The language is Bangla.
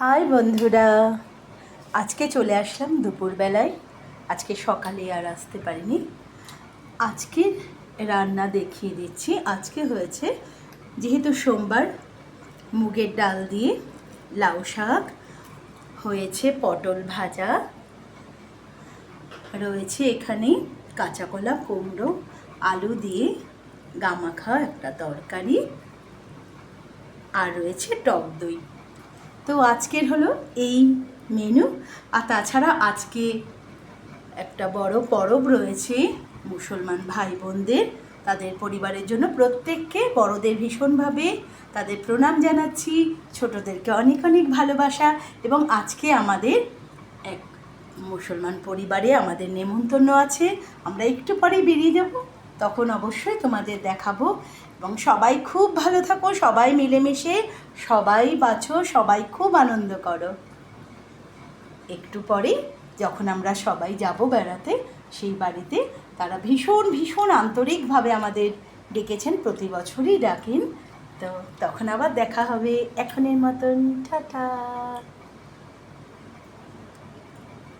হাই বন্ধুরা, আজকে চলে আসলাম দুপুরবেলায়। আজকে সকালে আর আসতে পারিনি। আজকের রান্না দেখিয়ে দিচ্ছি। আজকে হয়েছে, যেহেতু সোমবার, মুগের ডাল দিয়ে লাউ শাক হয়েছে, পটল ভাজা রয়েছে, এখানে কাঁচা কলা, কুমড়ো, আলু দিয়ে গামাখা একটা তরকারি, আর রয়েছে টক দই। তো আজকের হলো এই মেনু। আর তাছাড়া আজকে একটা বড় পরব রয়েছে মুসলমান ভাই বোনদের, তাদের পরিবারের জন্য। প্রত্যেককে বড়দের ভীষণভাবে তাদের প্রণাম জানাচ্ছি, ছোটদেরকে অনেক অনেক ভালোবাসা। এবং আজকে আমাদের এক মুসলমান পরিবারে আমাদের নেমন্তন্ন আছে। আমরা একটু পরেই বেরিয়ে যাব, তখন অবশ্যই তোমাদের দেখাবো। এবং সবাই খুব ভালো থাকো, সবাই মিলেমিশে সবাই বাঁচো, সবাই খুব আনন্দ করো। একটু পরে যখন আমরা সবাই যাব বেড়াতে, সেই বাড়িতে তারা ভীষণ ভীষণ আন্তরিকভাবে আমাদের ডেকেছেন, প্রতি বছরই ডাকেন। তো তখন আবার দেখা হবে। এখনের মতন টাটা।